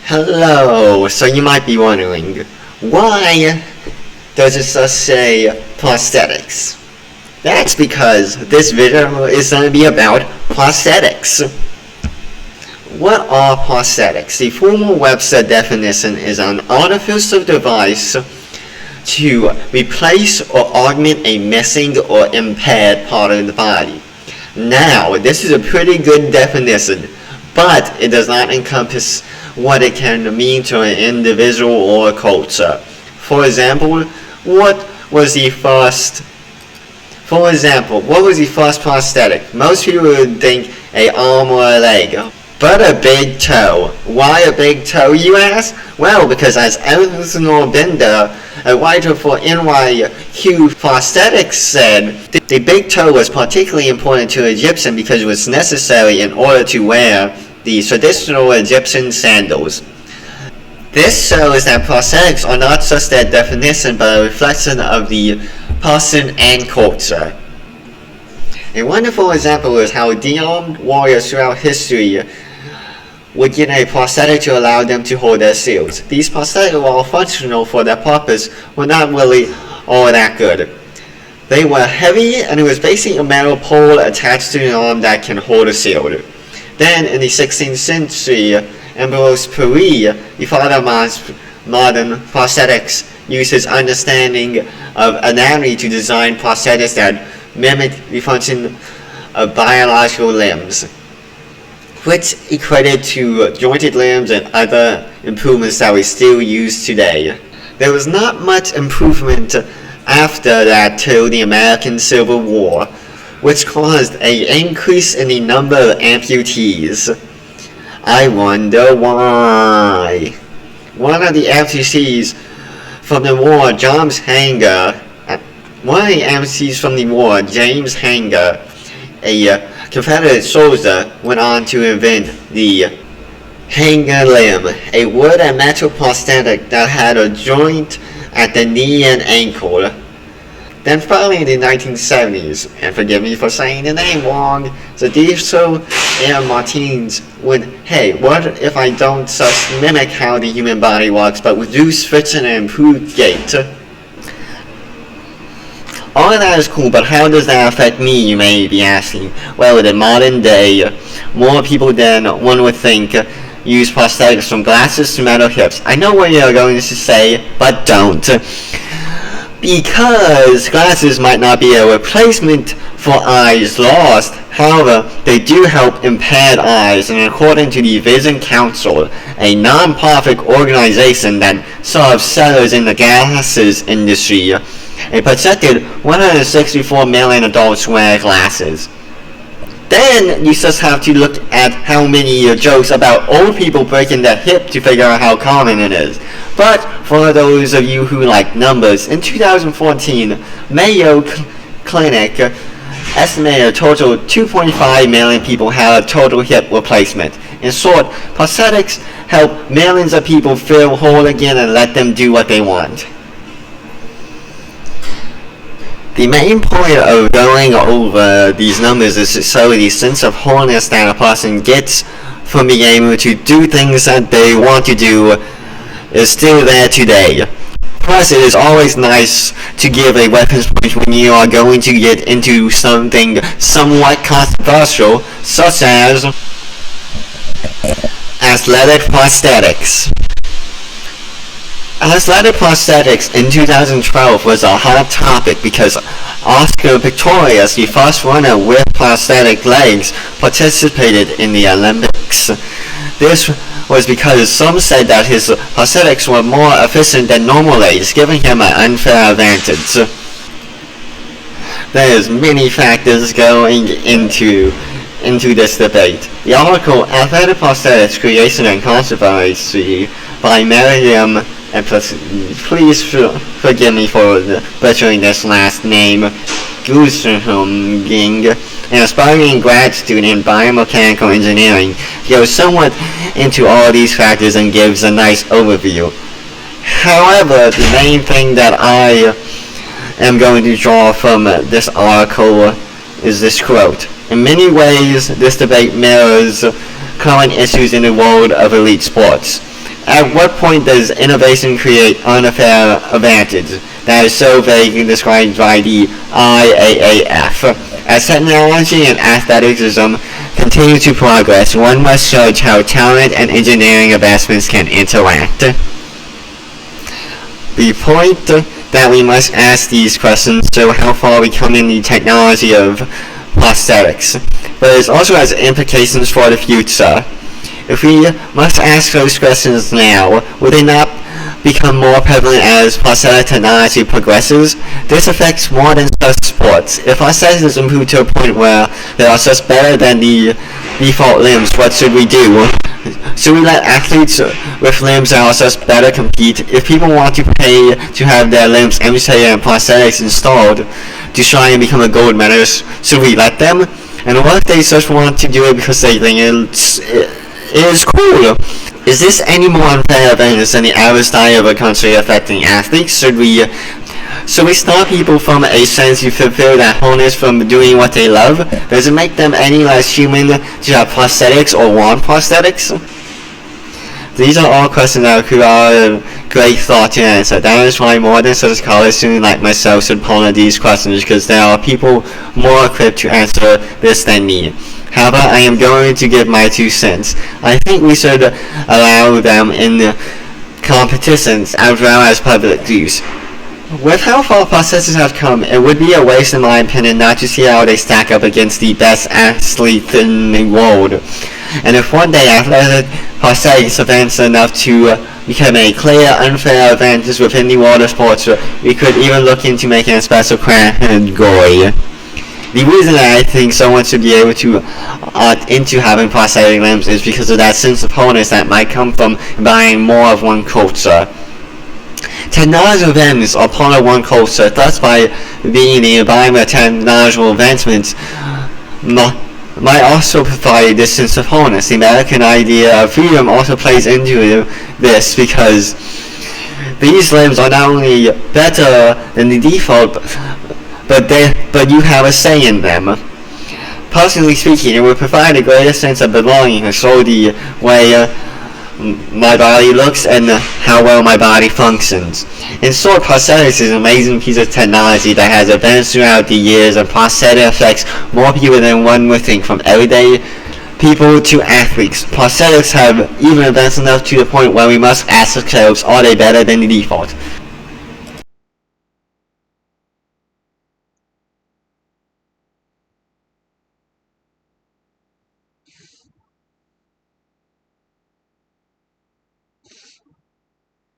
Hello, so you might be wondering, why does it just say prosthetics? That's because this video is going to be about prosthetics. What are prosthetics? The formal Webster definition is an artificial device to replace or augment a missing or impaired part of the body. Now, this is a pretty good definition, but it does not encompass what it can mean to an individual or a culture. For example, what was the first prosthetic? Most people would think an arm or a leg, but a big toe. Why a big toe, you ask? Well, because as Eleanor Bender, a writer for NYQ Prosthetics, said, the big toe was particularly important to Egyptians because it was necessary in order to wear the traditional Egyptian sandals. This shows that prosthetics are not just their definition, but a reflection of the person and culture. A wonderful example is how de-armed warriors throughout history would get a prosthetic to allow them to hold their shields. These prosthetics, while functional for their purpose, were not really all that good. They were heavy, and it was basically a metal pole attached to an arm that can hold a shield. Then, in the 16th century, Ambrose Paré, the father of modern prosthetics, used his understanding of anatomy to design prosthetics that mimic the function of biological limbs, which he credited to jointed limbs and other improvements that we still use today. There was not much improvement after that till the American Civil War, which caused an increase in the number of amputees. I wonder why. One of the amputees from the war, James Hanger, a Confederate soldier, went on to invent the hanger limb, a wood and metal prosthetic that had a joint at the knee and ankle. Then finally in the 1970s, and forgive me for saying the name wrong, Zadiso and Martins went, hey, what if I don't just mimic how the human body works, but reduce friction and improve gait? All of that is cool, but how does that affect me, you may be asking? Well, in modern day, more people than one would think use prosthetics from glasses to metal hips. I know what you're going to say, but don't. Because glasses might not be a replacement for eyes lost, however, they do help impaired eyes, and according to the Vision Council, a non-profit organization that serves sellers in the glasses industry, a projected 164 million adults wear glasses. Then you just have to look at how many jokes about old people breaking their hip to figure out how common it is. But for those of you who like numbers, in 2014, Mayo Clinic estimated a total of 2.5 million people had a total hip replacement. In short, prosthetics help millions of people feel whole again and let them do what they want. The main point of going over these numbers is to show the sense of wholeness that a person gets from being able to do things that they want to do is still there today. Plus, it is always nice to give a reference point when you are going to get into something somewhat controversial, such as athletic prosthetics. Athletic prosthetics in 2012 was a hot topic because Oscar Pistorius, the first runner with prosthetic legs, participated in the Olympics. This was because some said that his prosthetics were more efficient than normal legs, giving him an unfair advantage. There's many factors going into this debate. The article Athletic Prosthetics Creation and Controversy by Miriam, and please forgive me for butchering this last name, Gusenhumging, an aspiring grad student in biomechanical engineering, goes somewhat into all these factors and gives a nice overview. However, the main thing that I am going to draw from this article is this quote. In many ways, this debate mirrors current issues in the world of elite sports. At what point does innovation create unfair advantage? That is so vaguely described by the IAAF. As technology and athleticism continue to progress, one must judge how talent and engineering advancements can interact. The point that we must ask these questions show how far we come in the technology of prosthetics, but it also has implications for the future. If we must ask those questions now, would they not become more prevalent as prosthetic technology progresses? This affects more than just sports. If prosthetics improve to a point where they are just better than the default limbs, what should we do? Should we let athletes with limbs that are just better compete? If people want to pay to have their limbs amputated and prosthetics installed to try and become a gold medalist, should we let them? And what if they just want to do it because they think it is cool? Is this any more unfair advantage than the average diet of a country affecting athletes? Should we stop people from a sense to fulfill that wholeness from doing what they love? Does it make them any less human to have prosthetics or want prosthetics? These are all questions that require great thought to answer. That is why more than just a college student like myself should ponder these questions, because there are people more equipped to answer this than me. However, I am going to give my 2 cents. I think we should allow them in competitions as well as public use. With how far prosthetics have come, it would be a waste in my opinion not to see how they stack up against the best athletes in the world. And if one day athletic prosthetics advance enough to become a clear, unfair advantage within the world of sports, we could even look into making a special category. The reason that I think someone should be able to opt into having prosthetic limbs is because of that sense of wholeness that might come from buying more of one culture. Technological advancements are part of one culture, thus by being the environment of technological advancements might also provide this sense of wholeness. The American idea of freedom also plays into this, because these limbs are not only better than the default, but you have a say in them. Personally speaking, it would provide a greater sense of belonging and show the way my body looks and how well my body functions. In short, prosthetics is an amazing piece of technology that has advanced throughout the years, and prosthetics affects more people than one would think, from everyday people to athletes. Prosthetics have even advanced enough to the point where we must ask ourselves, are they better than the default?